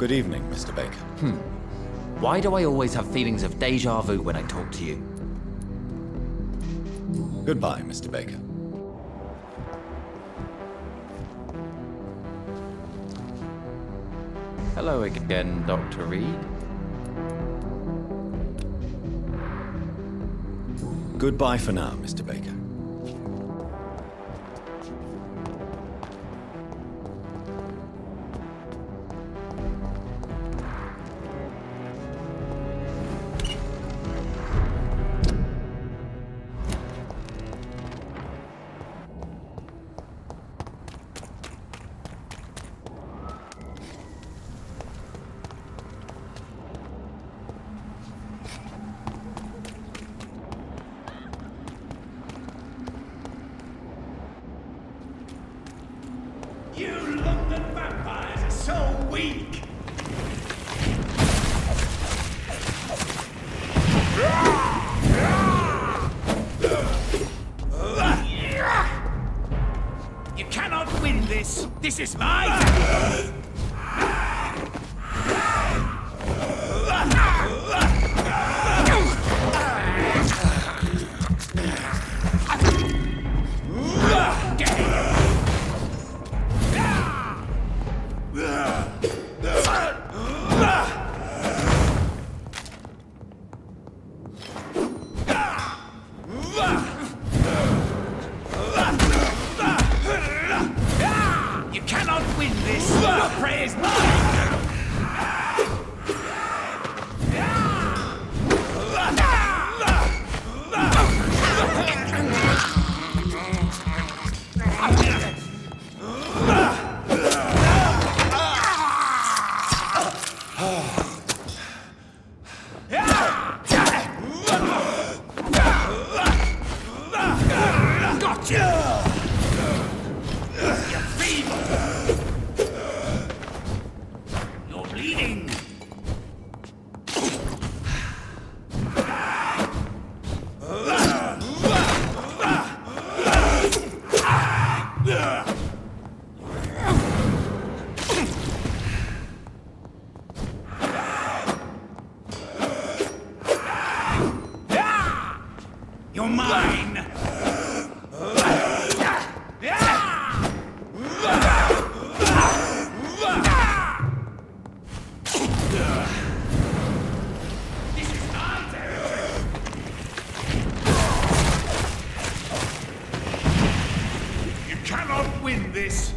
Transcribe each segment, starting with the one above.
Good evening, Mr. Baker. Why do I always have feelings of déjà vu when I talk to you? Goodbye, Mr. Baker. Hello again, Dr. Reed. Goodbye for now, Mr. Baker. You London vampires are so weak! You cannot win this! This is mine! You cannot win this! Your prey is mine! Gotcha! You're feeble! You're bleeding! You're mine! This is my territory! You cannot win this!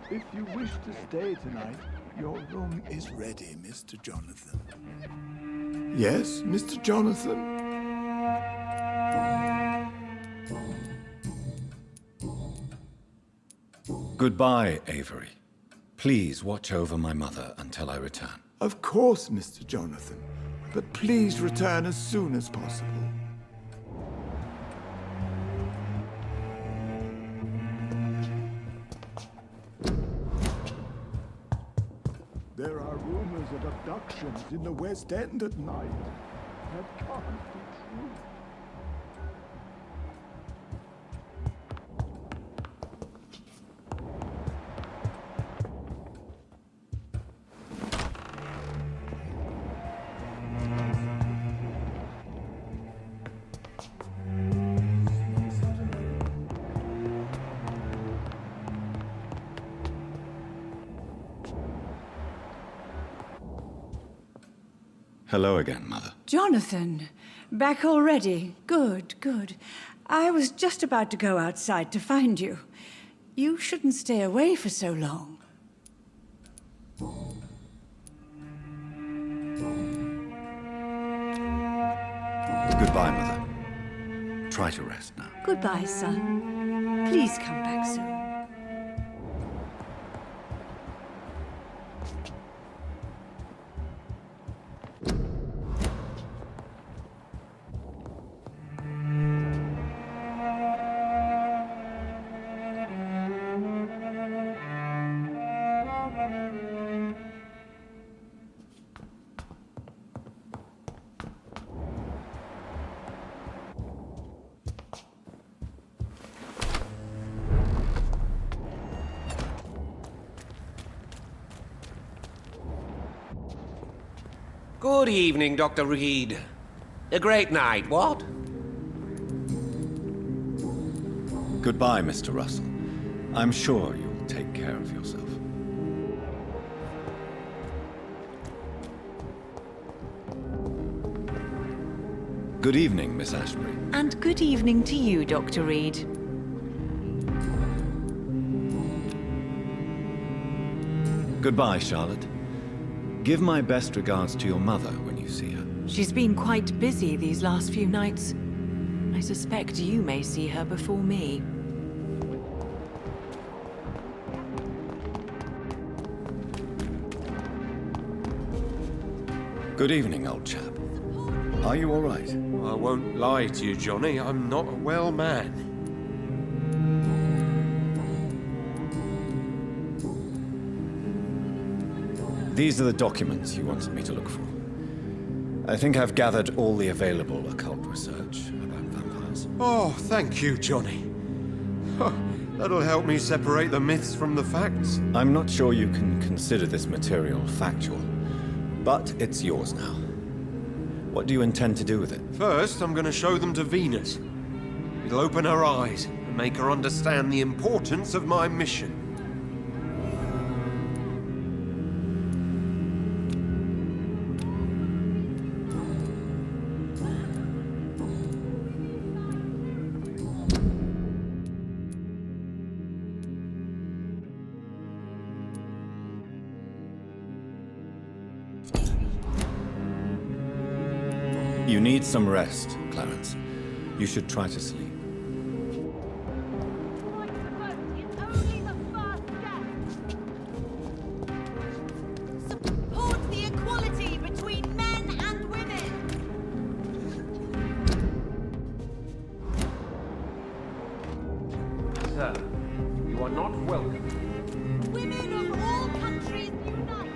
If you wish to stay tonight, your room is ready, Mr. Jonathan. Yes, Mr. Jonathan? Goodbye, Avery. Please watch over my mother until I return. Of course, Mr. Jonathan. But please return as soon as possible. There are rumors of abductions in the West End at night. That can't be true. Hello again, Mother. Jonathan, back already? Good, good. I was just about to go outside to find you. You shouldn't stay away for so long. Goodbye, Mother. Try to rest now. Goodbye, son. Please come back soon. Good evening, Dr. Reed. A great night, what? Goodbye, Mr. Russell. I'm sure you'll take care of yourself. Good evening, Miss Ashbury. And good evening to you, Dr. Reed. Goodbye, Charlotte. Give my best regards to your mother when you see her. She's been quite busy these last few nights. I suspect you may see her before me. Good evening, old chap. Are you all right? I won't lie to you, Johnny. I'm not a well man. These are the documents you wanted me to look for. I think I've gathered all the available occult research about vampires. Oh, thank you, Johnny. That'll help me separate the myths from the facts. I'm not sure you can consider this material factual, but it's yours now. What do you intend to do with it? First, I'm going to show them to Venus. It'll open her eyes and make her understand the importance of my mission. You need some rest, Clarence. You should try to sleep. Support the equality between men and women. Sir, you are not welcome. Women of all countries unite.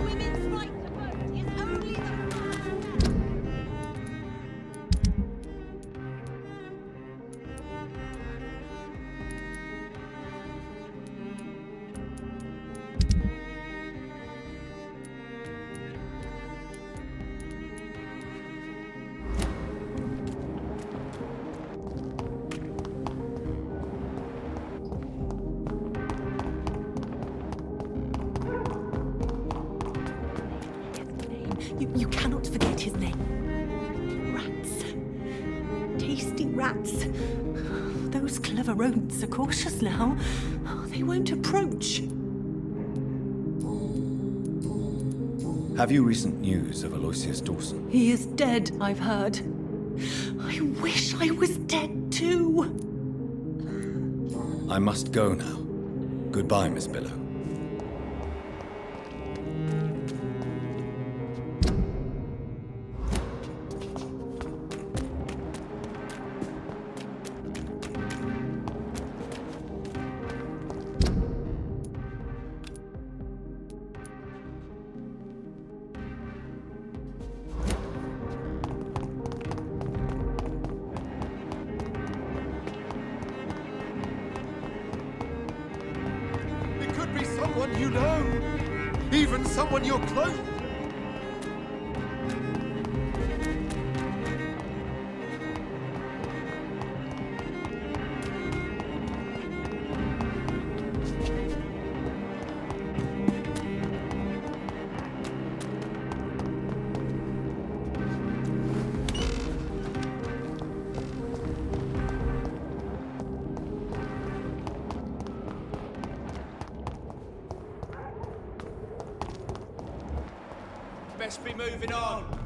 Women's right to vote is only the first step. You cannot forget his name. Rats. Tasty rats. Those clever rodents are cautious now. They won't approach. Have you recent news of Aloysius Dawson? He is dead, I've heard. I wish I was dead too. I must go now. Goodbye, Miss Billow. It could be someone you know. Even someone you're close. best be moving on.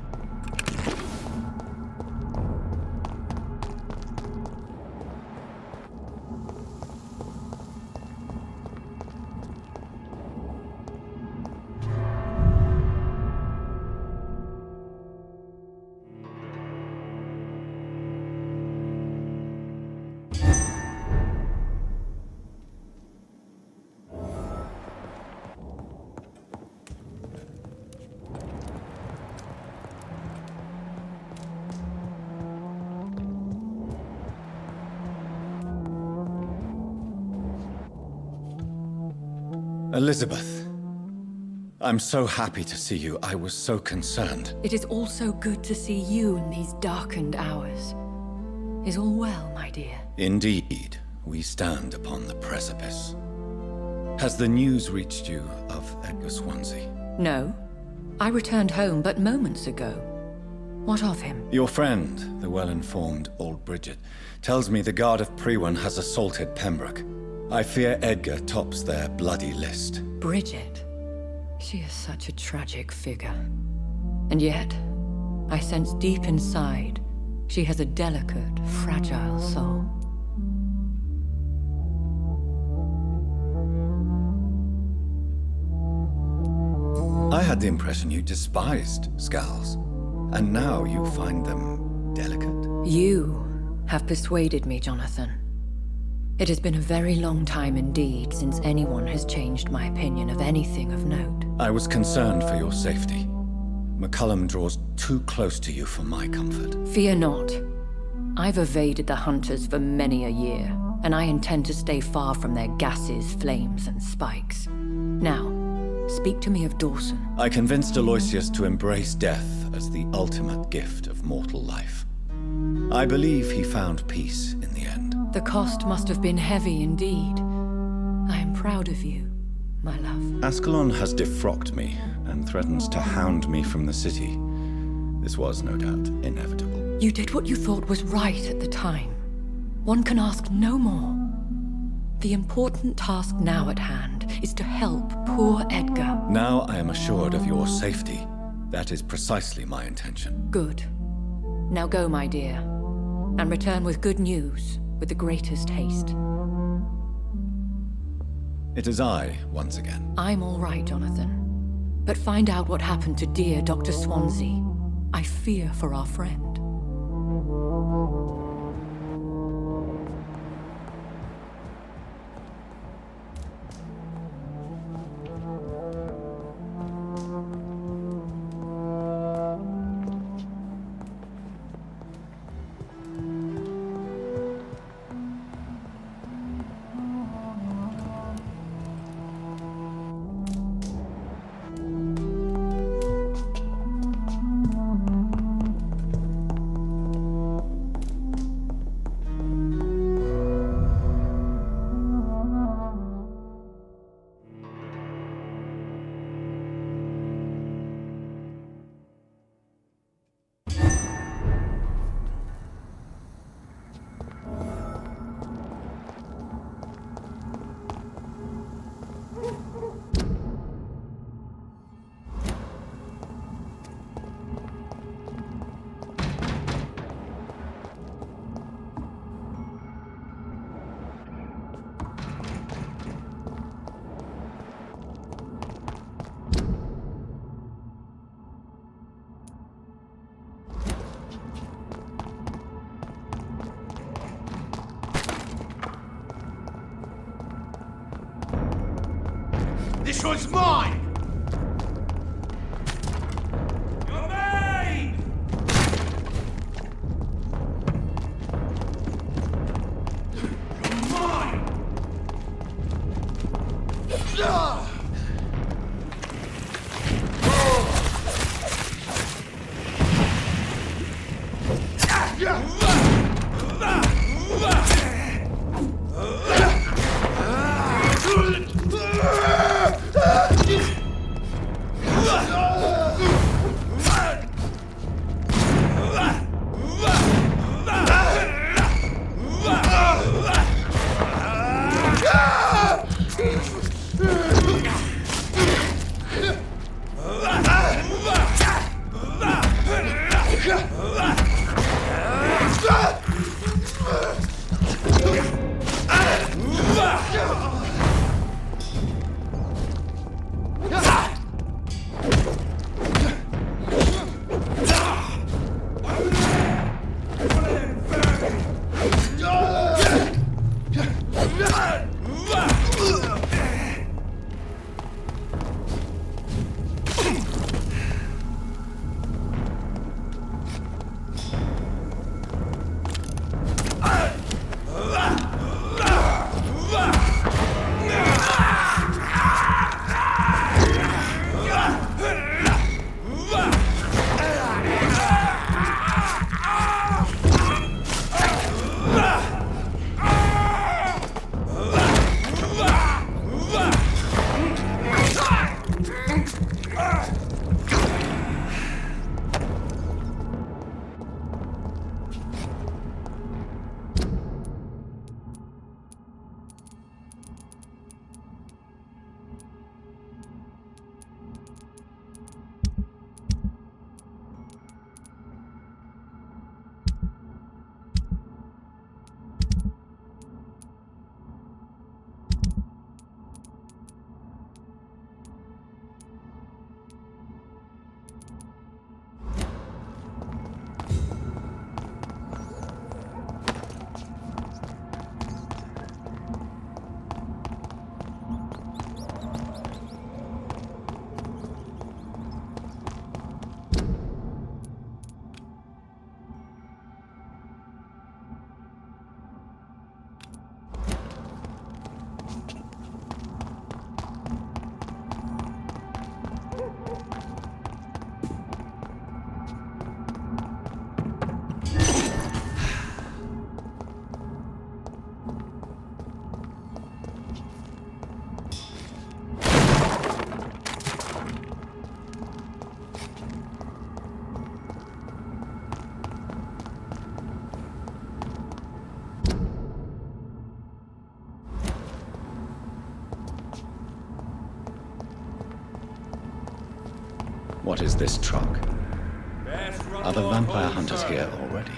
Elizabeth, I'm so happy to see you. I was so concerned. It is also good to see you in these darkened hours. Is all well, my dear? Indeed, we stand upon the precipice. Has the news reached you of Edgar Swansea? No. I returned home but moments ago. What of him? Your friend, the well-informed old Bridget, tells me the Guard of Prewan has assaulted Pembroke. I fear Edgar tops their bloody list. Bridget? She is such a tragic figure. And yet, I sense deep inside, she has a delicate, fragile soul. I had the impression you despised skulls, and now you find them delicate. You have persuaded me, Jonathan. It has been a very long time indeed since anyone has changed my opinion of anything of note. I was concerned for your safety. McCullum draws too close to you for my comfort. Fear not. I've evaded the hunters for many a year, and I intend to stay far from their gases, flames, and spikes. Now, speak to me of Dawson. I convinced Aloysius to embrace death as the ultimate gift of mortal life. I believe he found peace in the end. The cost must have been heavy indeed. I am proud of you, my love. Ascalon has defrocked me and threatens to hound me from the city. This was, no doubt, inevitable. You did what you thought was right at the time. One can ask no more. The important task now at hand is to help poor Edgar. Now I am assured of your safety. That is precisely my intention. Good. Now go, my dear, and return with good news with the greatest haste. It is I, once again. I'm all right, Jonathan. But find out what happened to dear Dr. Swansea. I fear for our friend. This one's mine! You're mine! You're mine! What is this trunk? Are the vampire hunters here already?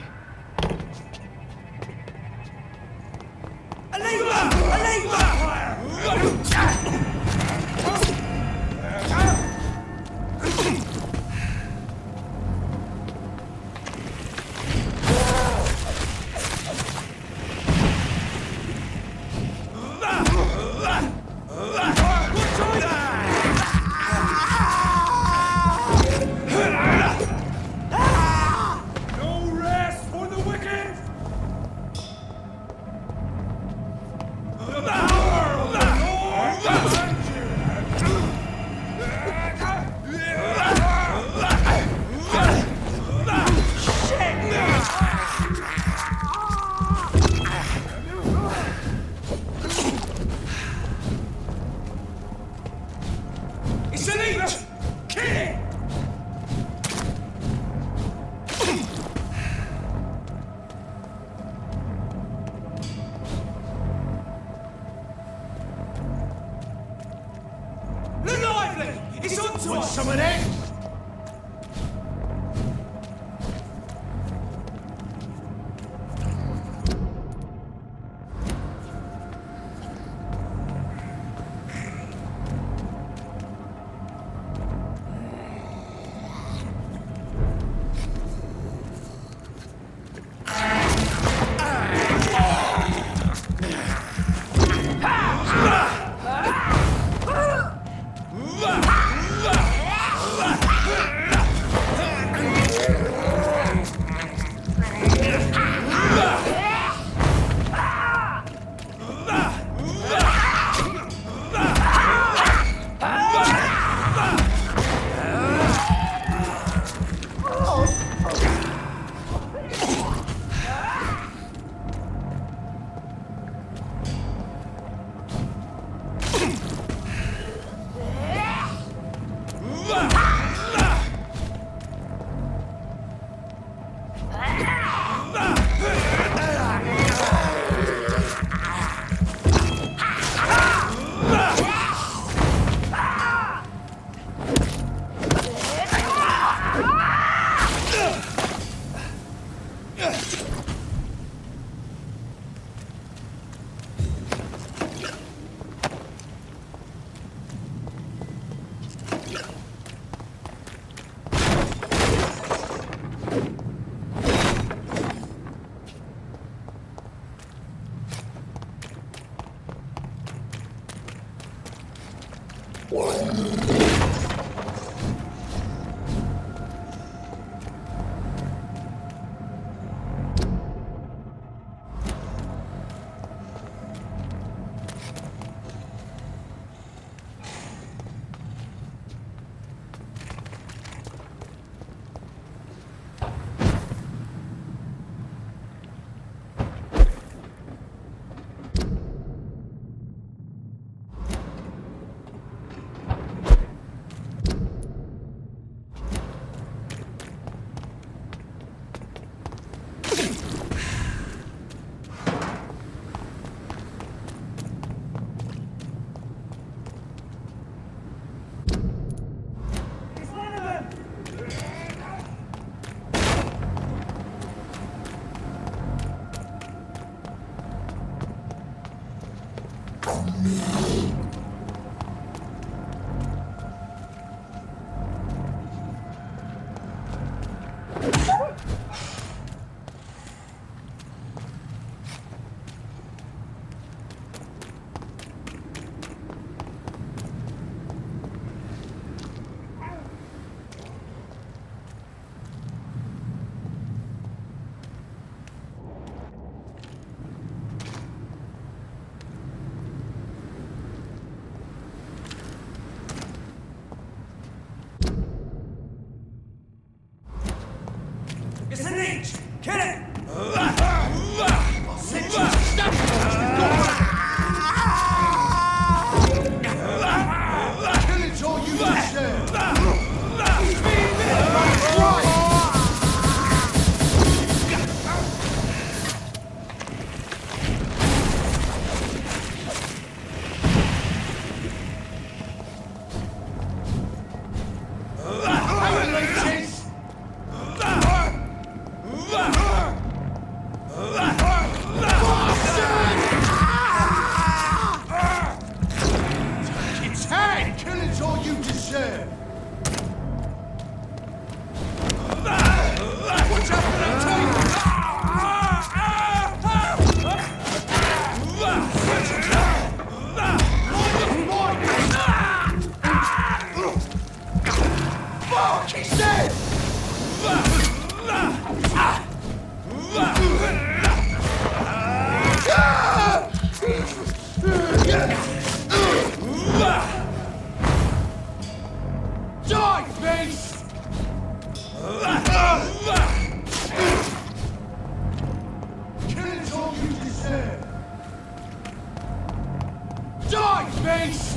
Beast!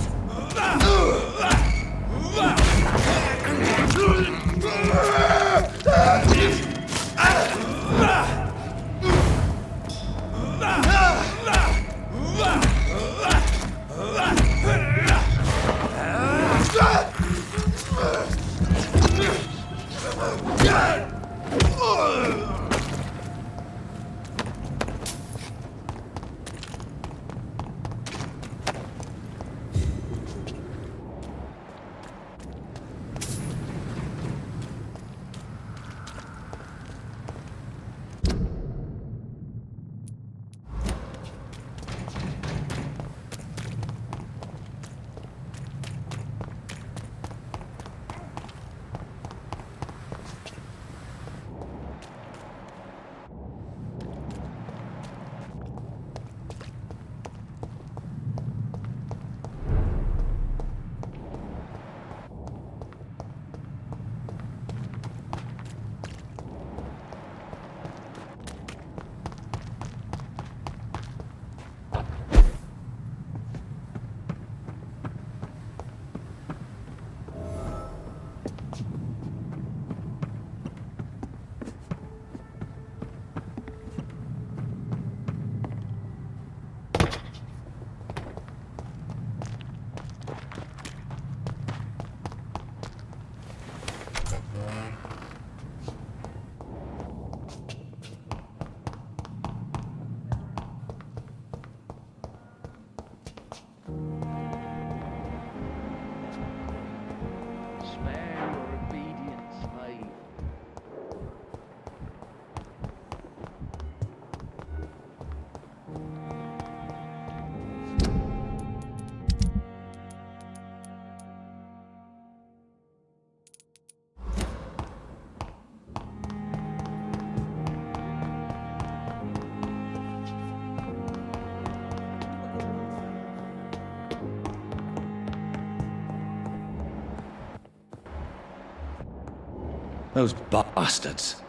Those bastards.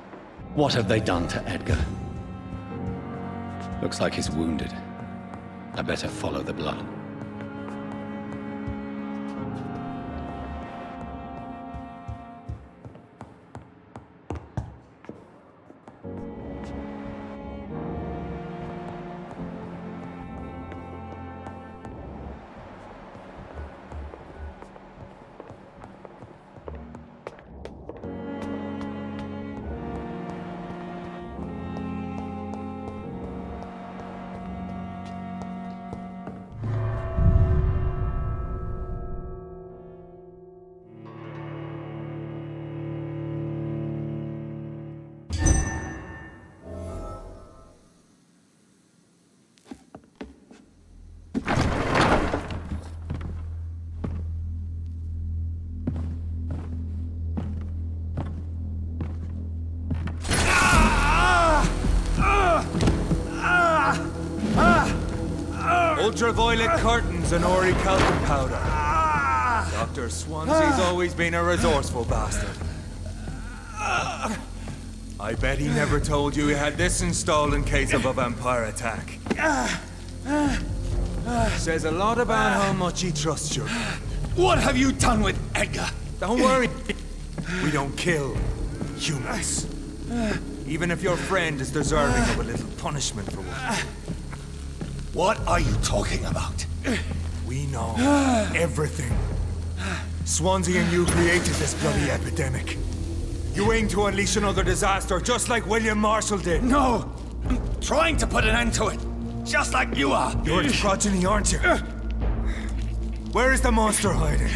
What have they done to Edgar? Looks like he's wounded. I better follow the blood. Ultraviolet curtains and orichalcum powder. Dr. Swansea's always been a resourceful bastard. I bet he never told you he had this installed in case of a vampire attack. Says a lot about how much he trusts you. What have you done with Edgar? Don't worry. We don't kill humans. Even if your friend is deserving of a little punishment for what. What are you talking about? We know everything. Swansea and you created this bloody epidemic. You aim to unleash another disaster just like William Marshall did. No! I'm trying to put an end to it. Just like you are. You're its progeny, aren't you? Where is the monster hiding?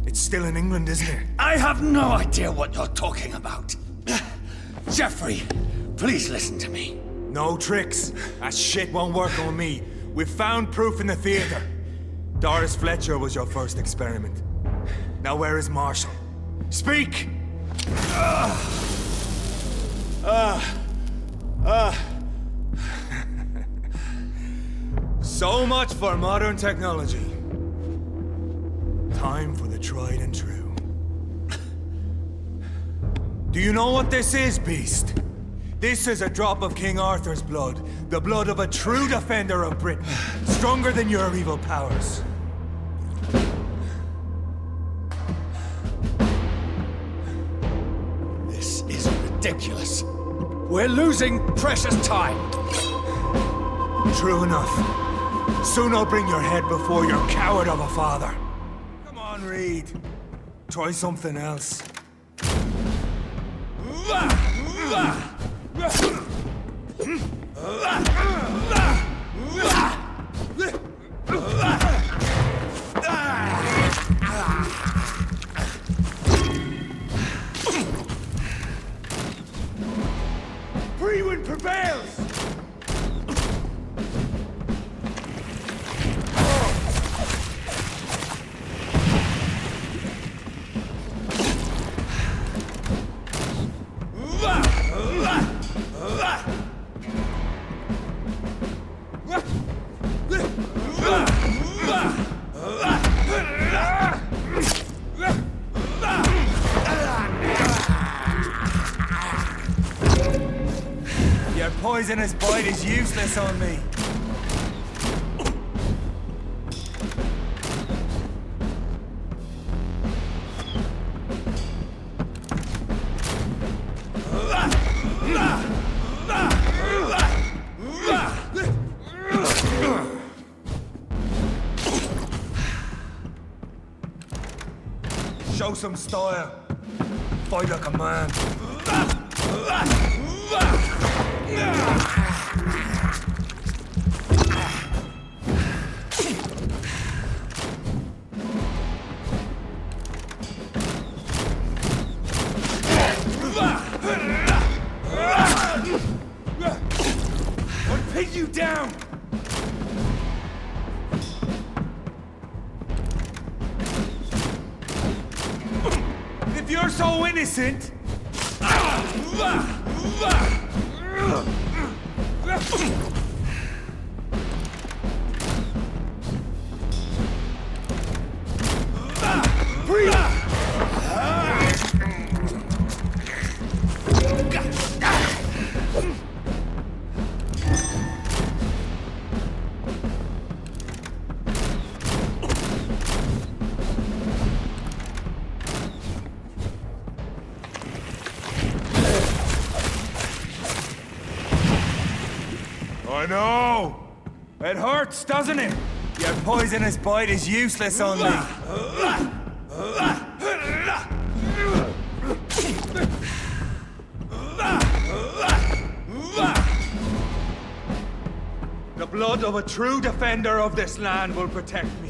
It's still in England, isn't it? I have no idea what you're talking about. Jeffrey, please listen to me. No tricks. That shit won't work on me. We've found proof in the theater. Doris Fletcher was your first experiment. Now where is Marshall? Speak! So much for modern technology. Time for the tried and true. Do you know what this is, Beast? This is a drop of King Arthur's blood. The blood of a true defender of Britain. Stronger than your evil powers. ridiculous. We're losing precious time. True enough. Soon I'll bring your head before your coward of a father. Come on, Reed. Try something else. Freewind prevails! Your poisonous bite is useless on me. Show some style. Fight like a man. I'll pin you down! If you're so innocent... I know! It hurts, doesn't it? Your poisonous bite is useless on me. The blood of a true defender of this land will protect me.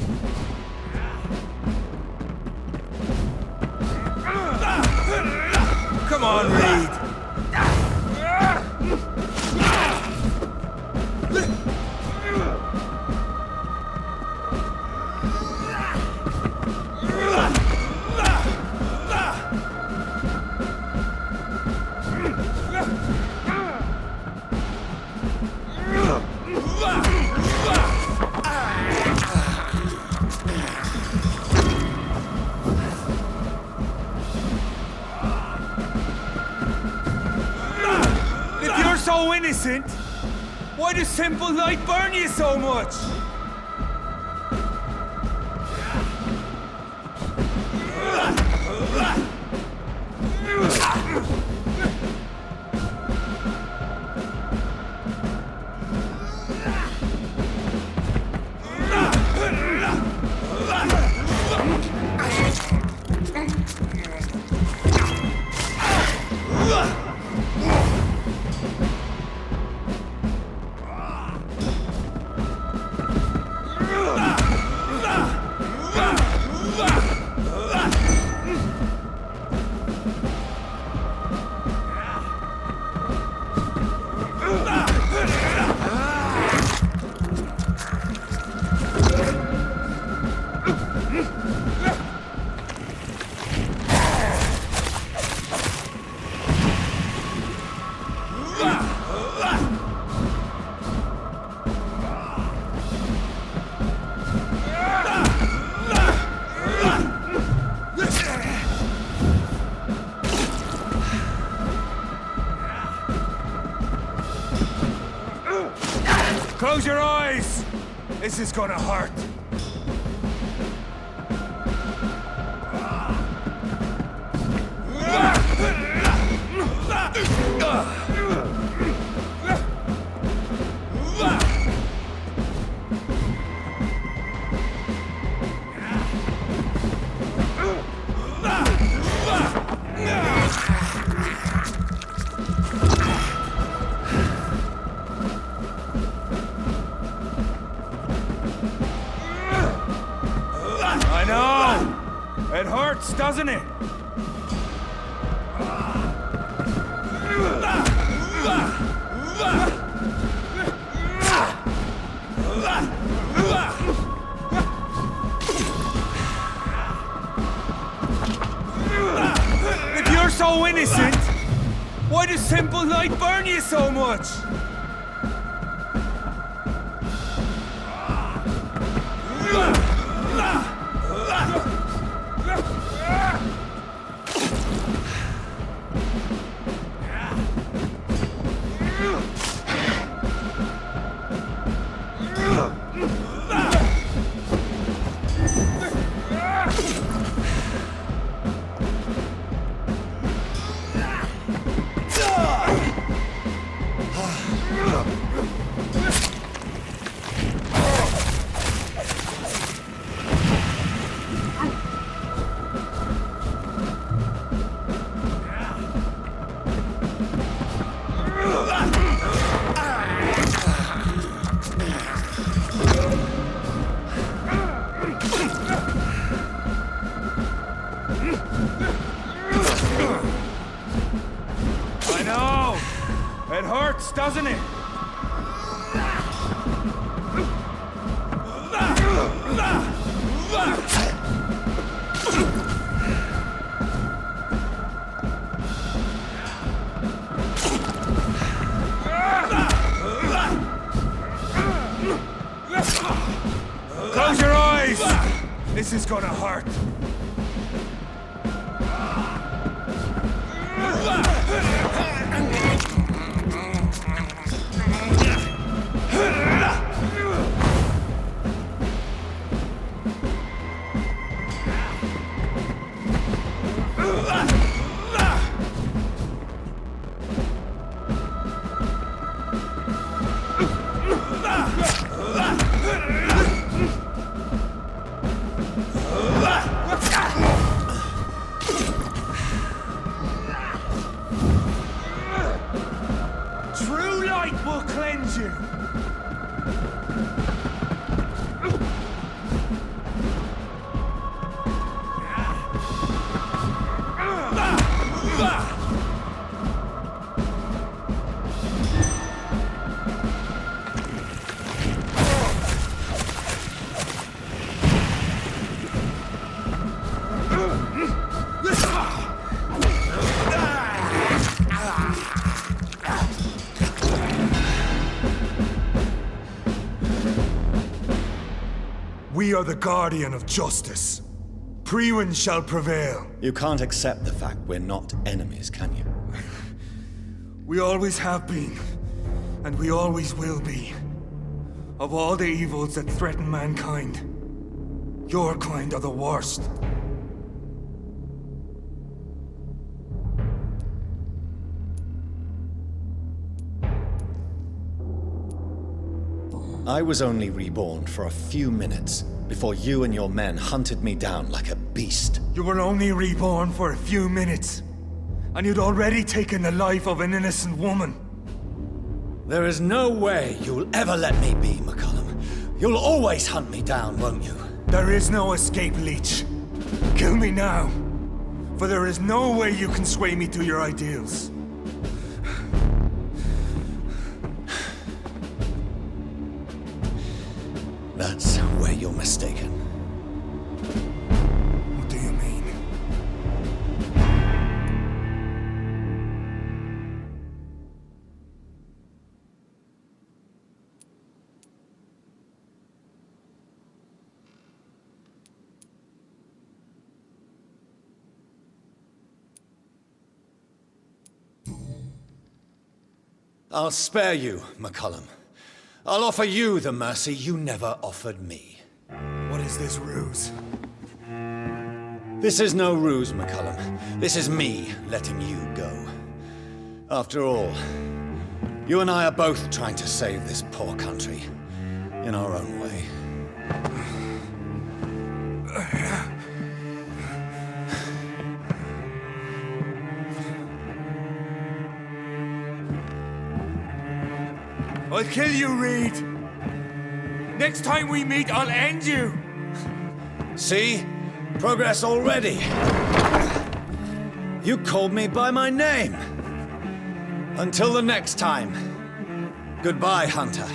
Come on, Reed. If you're so innocent, why does simple light burn you so much? Close your eyes! This is gonna hurt. I know! It hurts, doesn't it? If you're so innocent, why does simple light burn you so much? I know! It hurts, doesn't it? Close your eyes! This is gonna hurt. True light will cleanse you. We are the guardian of justice. Priwen shall prevail. You can't accept the fact we're not enemies, can you? We always have been, and we always will be. Of all the evils that threaten mankind, your kind are the worst. I was only reborn for a few minutes before you and your men hunted me down like a beast. You were only reborn for a few minutes, and you'd already taken the life of an innocent woman. There is no way you'll ever let me be, McCullum. You'll always hunt me down, won't you? There is no escape, Leech. Kill me now, for there is no way you can sway me to your ideals. That's where you're mistaken. What do you mean? I'll spare you, McCullum. I'll offer you the mercy you never offered me. What is this ruse? This is no ruse, McCullum. This is me letting you go. After all, you and I are both trying to save this poor country in our own way. I'll kill you, Reed. Next time we meet, I'll end you. See? Progress already. You called me by my name. Until the next time. Goodbye, Hunter.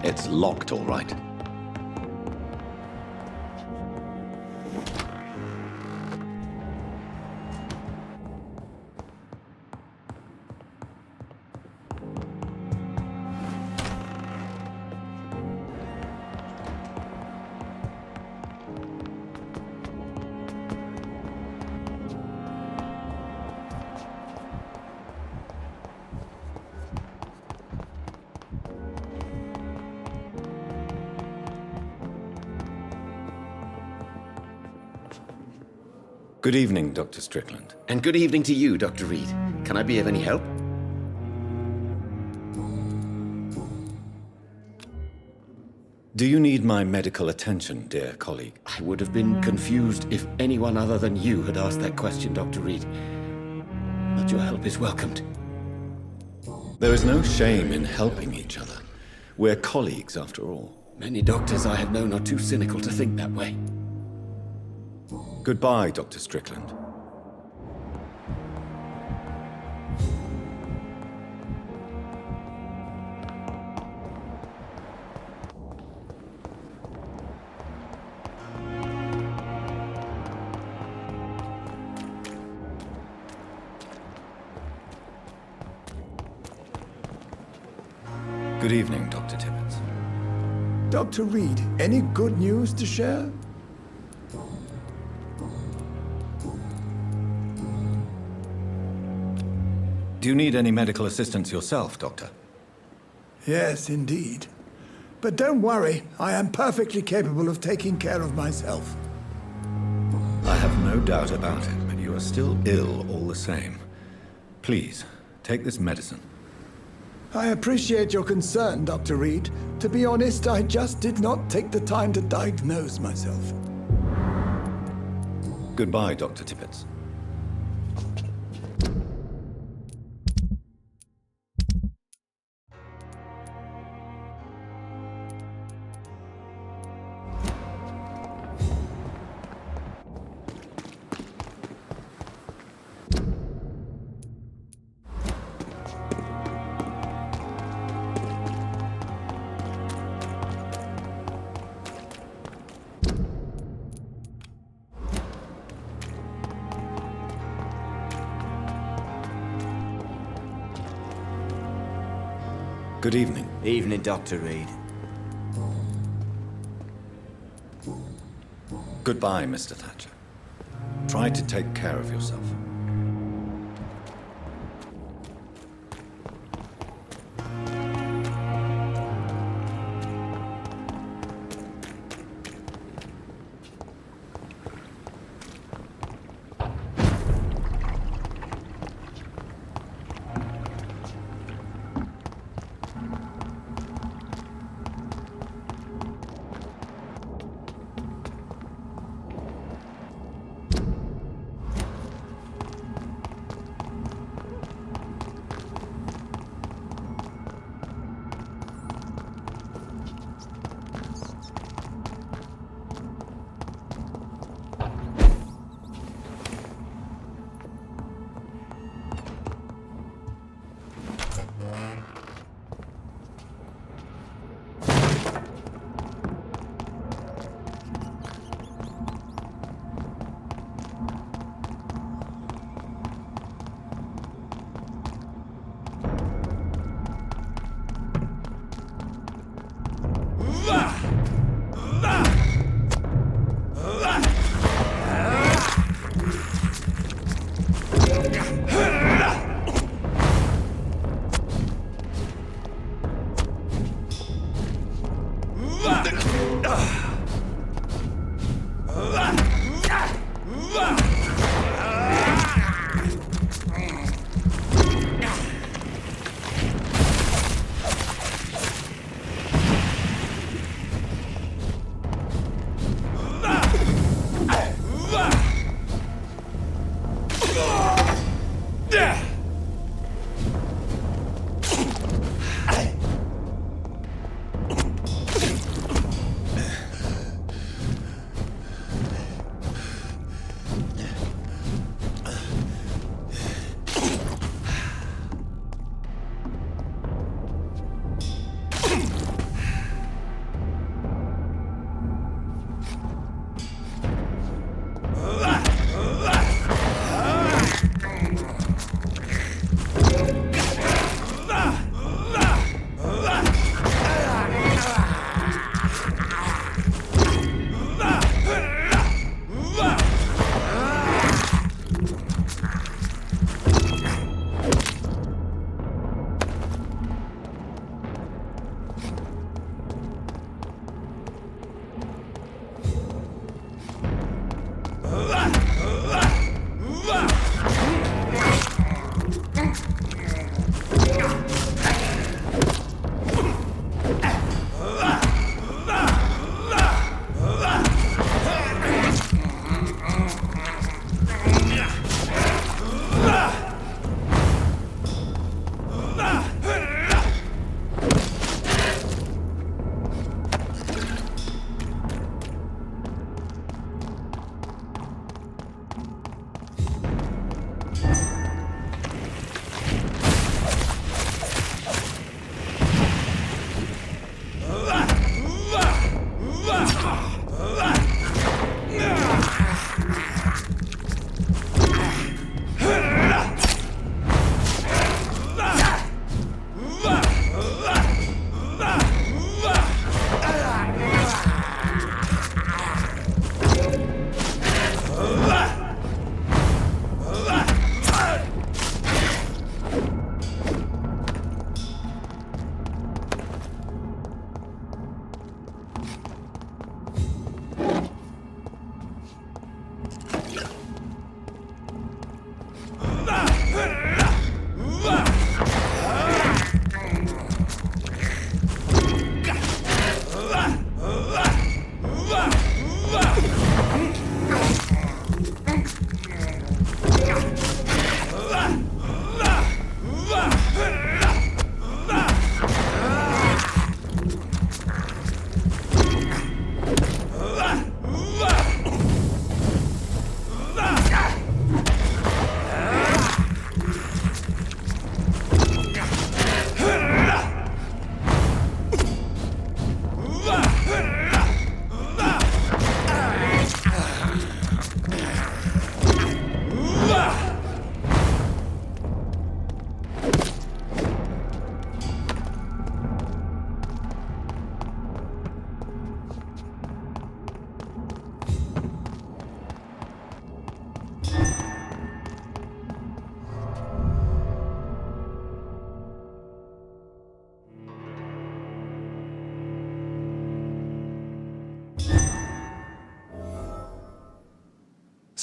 It's locked, all right. Good evening, Dr. Strickland. And good evening to you, Dr. Reed. Can I be of any help? Do you need my medical attention, dear colleague? I would have been confused if anyone other than you had asked that question, Dr. Reed. But your help is welcomed. There is no shame in helping each other. We're colleagues, after all. Many doctors I have known are too cynical to think that way. Goodbye, Dr. Strickland. Good evening, Dr. Tibbets. Dr. Reed, any good news to share? Do you need any medical assistance yourself, Doctor? Yes, indeed. But don't worry, I am perfectly capable of taking care of myself. I have no doubt about it, but you are still ill all the same. Please, take this medicine. I appreciate your concern, Dr. Reed. To be honest, I just did not take the time to diagnose myself. Goodbye, Dr. Tibbets. Good evening. Evening, Dr. Reed. Goodbye, Mr. Thatcher. Try to take care of yourself.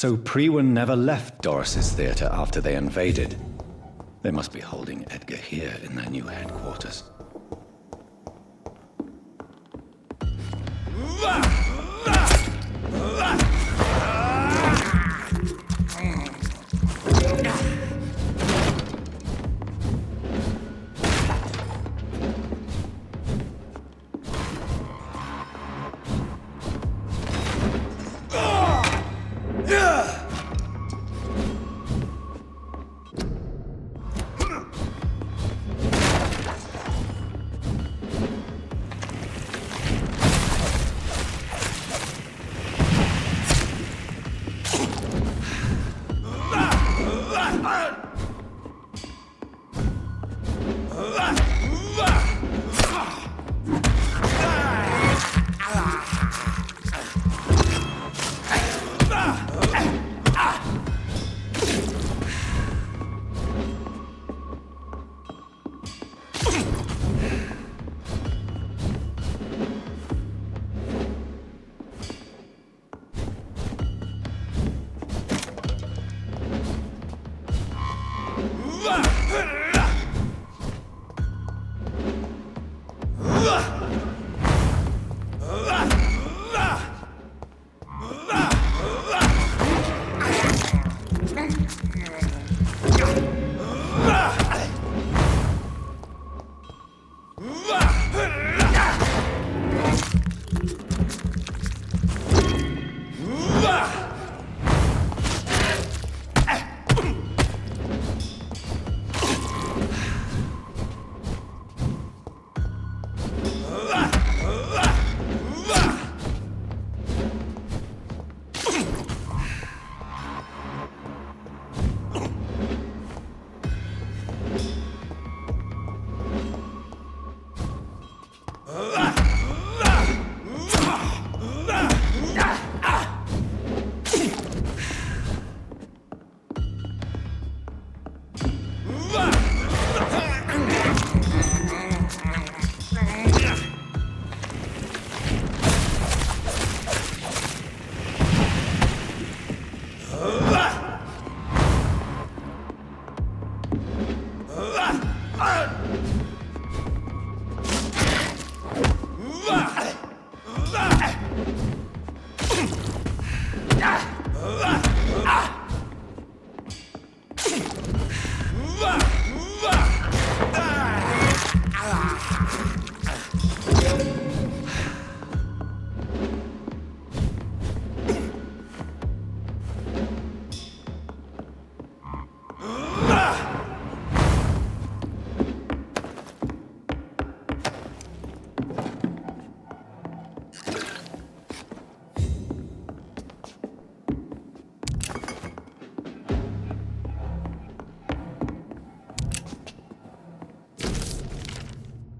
So Prewen never left Doris's theatre after they invaded. They must be holding Edgar here in their new headquarters.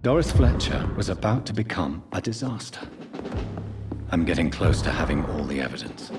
Doris Fletcher was about to become a disaster. I'm getting close to having all the evidence.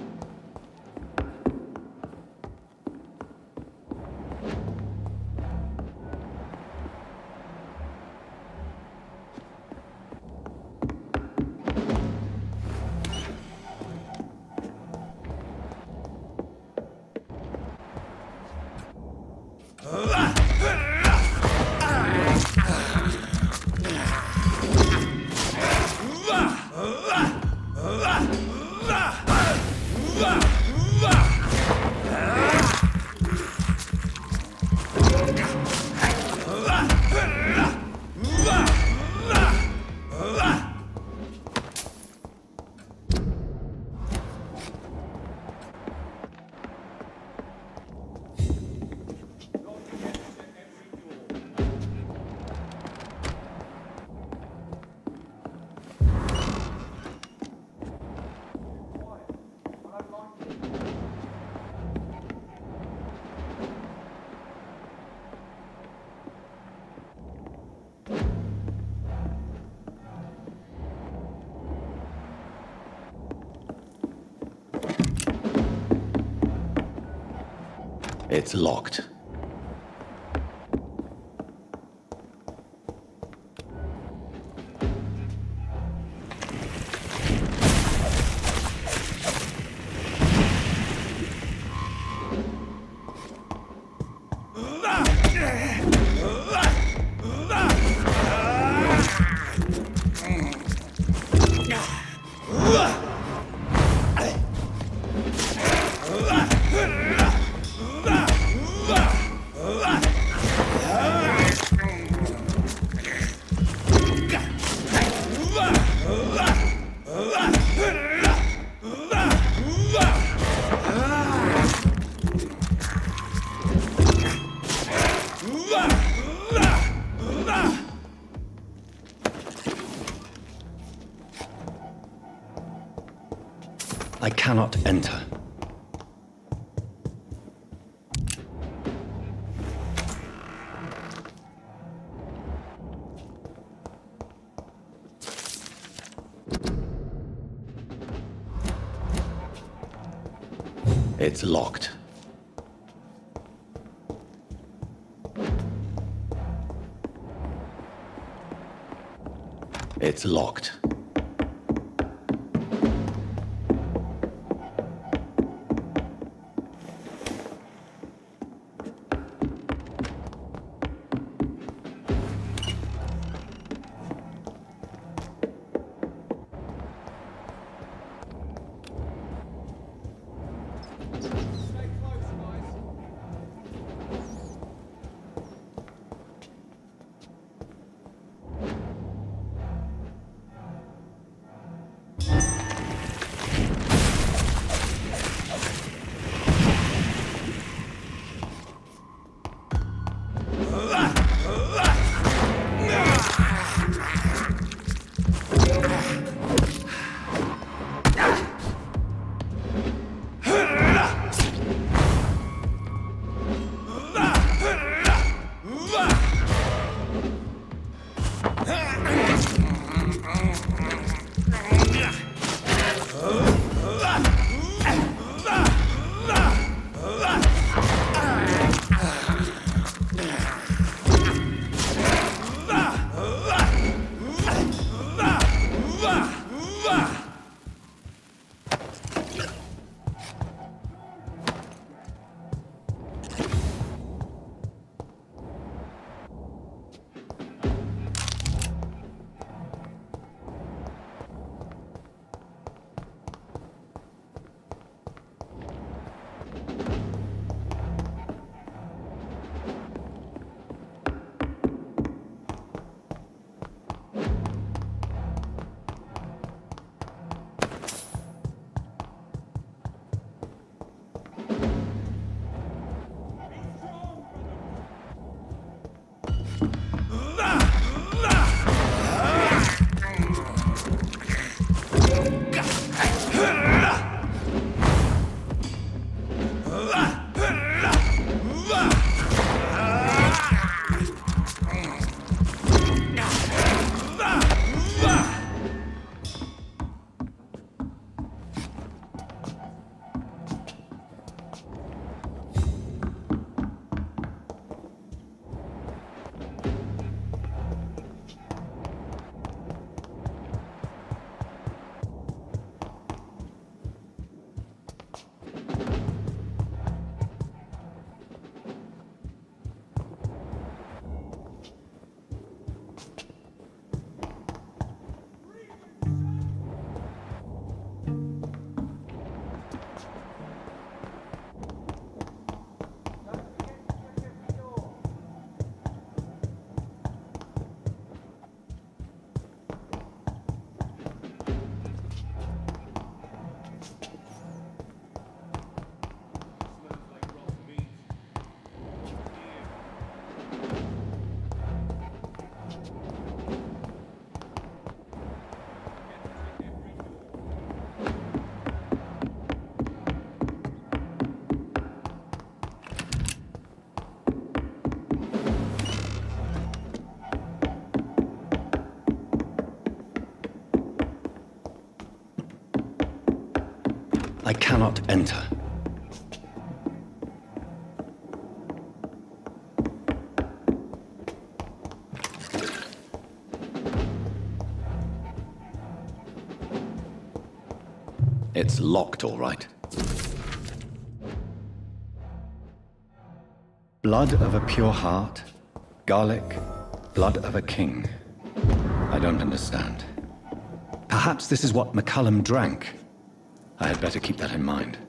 It's locked. I cannot enter. It's locked. It's locked. I cannot enter. It's locked, all right. Blood of a pure heart, garlic, blood of a king. I don't understand. Perhaps this is what McCullum drank. I had better keep that in mind.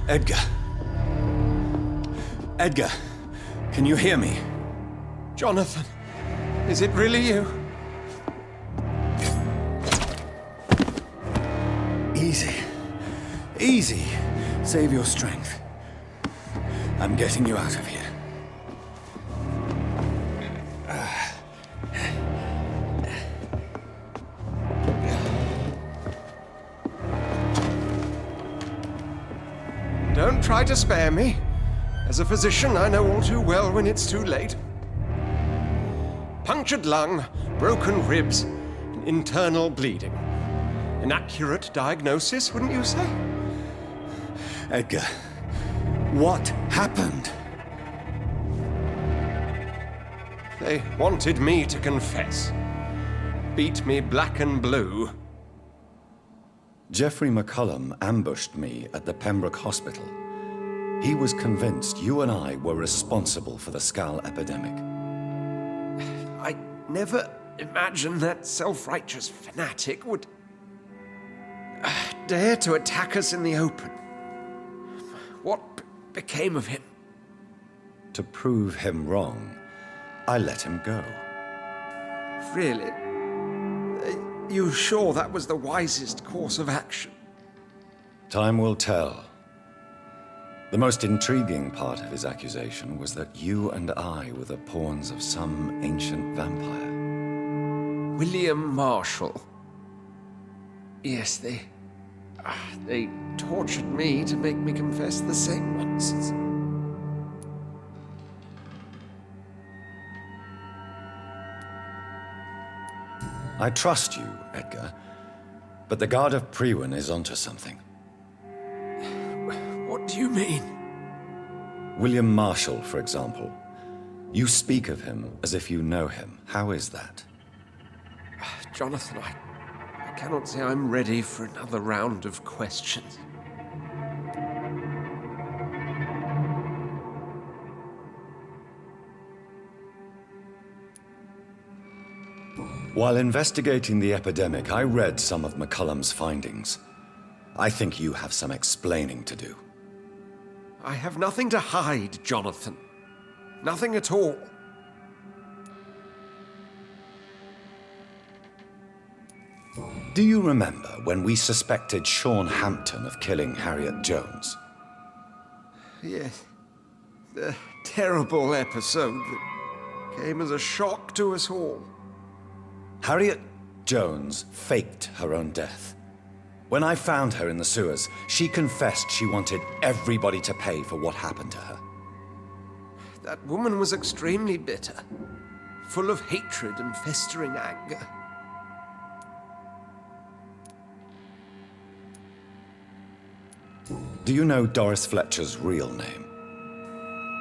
Edgar. Edgar, can you hear me? Jonathan, is it really you? Easy. Easy. Save your strength. I'm getting you out of here. Don't try to spare me. As a physician, I know all too well when it's too late. Punctured lung, broken ribs, and internal bleeding. An accurate diagnosis, wouldn't you say? Edgar, what happened? They wanted me to confess. Beat me black and blue. Geoffrey McCullum ambushed me at the Pembroke Hospital. He was convinced you and I were responsible for the Skal epidemic. I never imagined that self-righteous fanatic would dare to attack us in the open. What became of him? To prove him wrong, I let him go. Really? Are you sure that was the wisest course of action? Time will tell. The most intriguing part of his accusation was that you and I were the pawns of some ancient vampire. William Marshall. Yes, they tortured me to make me confess the same nonsense. I trust you, Edgar, but the Guard of Priwen is onto something. What do you mean? William Marshall, for example. You speak of him as if you know him. How is that? Jonathan, I cannot say I'm ready for another round of questions. While investigating the epidemic, I read some of McCullum's findings. I think you have some explaining to do. I have nothing to hide, Jonathan. Nothing at all. Do you remember when we suspected Sean Hampton of killing Harriet Jones? Yes. The terrible episode that came as a shock to us all. Harriet Jones faked her own death. When I found her in the sewers, she confessed she wanted everybody to pay for what happened to her. That woman was extremely bitter, full of hatred and festering anger. Do you know Doris Fletcher's real name?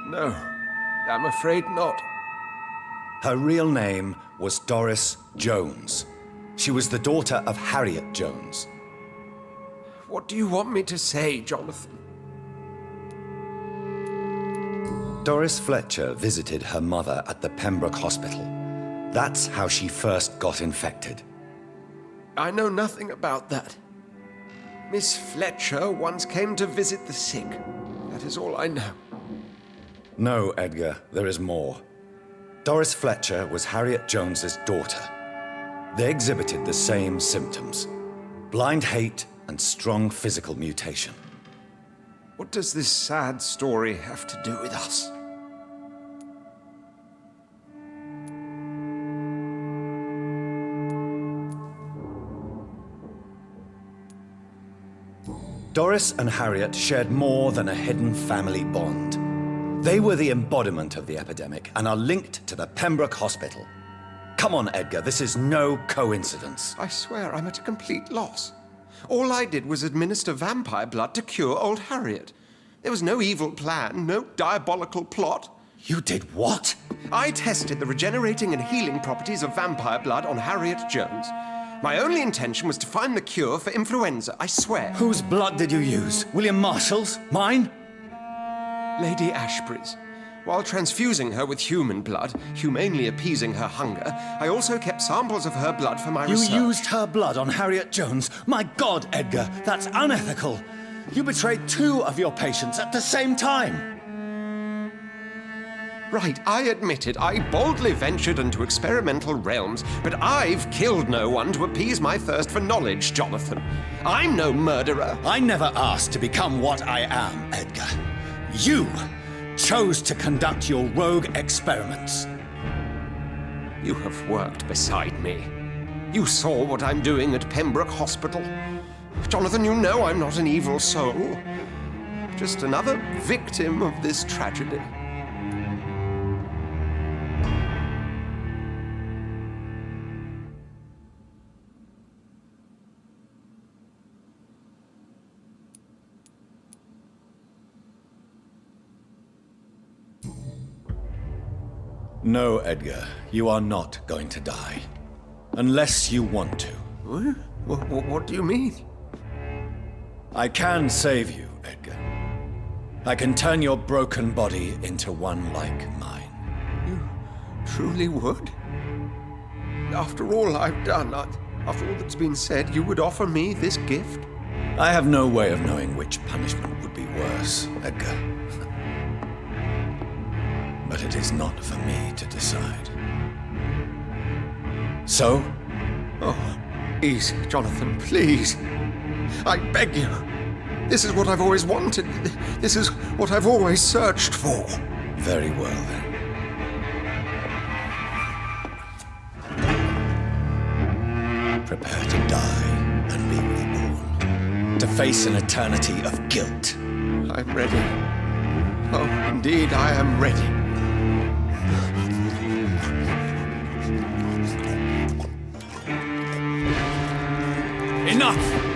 No, I'm afraid not. Her real name was Doris Jones. She was the daughter of Harriet Jones. What do you want me to say, Jonathan? Doris Fletcher visited her mother at the Pembroke Hospital. That's how she first got infected. I know nothing about that. Miss Fletcher once came to visit the sick. That is all I know. No, Edgar, there is more. Doris Fletcher was Harriet Jones's daughter. They exhibited the same symptoms: blind hate and strong physical mutation. What does this sad story have to do with us? Doris and Harriet shared more than a hidden family bond. They were the embodiment of the epidemic and are linked to the Pembroke Hospital. Come on, Edgar, this is no coincidence. I swear I'm at a complete loss. All I did was administer vampire blood to cure old Harriet. There was no evil plan, no diabolical plot. You did what? I tested the regenerating and healing properties of vampire blood on Harriet Jones. My only intention was to find the cure for influenza, I swear. Whose blood did you use? William Marshall's? Mine? Lady Ashbury's. While transfusing her with human blood, humanely appeasing her hunger, I also kept samples of her blood for my research. You used her blood on Harriet Jones? My God, Edgar, that's unethical. You betrayed 2 of your patients at the same time. Right, I admit it. I boldly ventured into experimental realms, but I've killed no one to appease my thirst for knowledge, Jonathan. I'm no murderer. I never asked to become what I am, Edgar. You chose to conduct your rogue experiments. You have worked beside me. You saw what I'm doing at Pembroke Hospital. Jonathan, you know I'm not an evil soul. Just another victim of this tragedy. No, Edgar, you are not going to die. Unless you want to. What do you mean? I can save you, Edgar. I can turn your broken body into one like mine. You truly would? After all I've done, after all that's been said, you would offer me this gift? I have no way of knowing which punishment would be worse, Edgar. But it is not for me to decide. So? Oh, please, Jonathan, please. I beg you. This is what I've always wanted. This is what I've always searched for. Very well, then. Prepare to die and be reborn. To face an eternity of guilt. I'm ready. Oh, indeed, I am ready. Enough!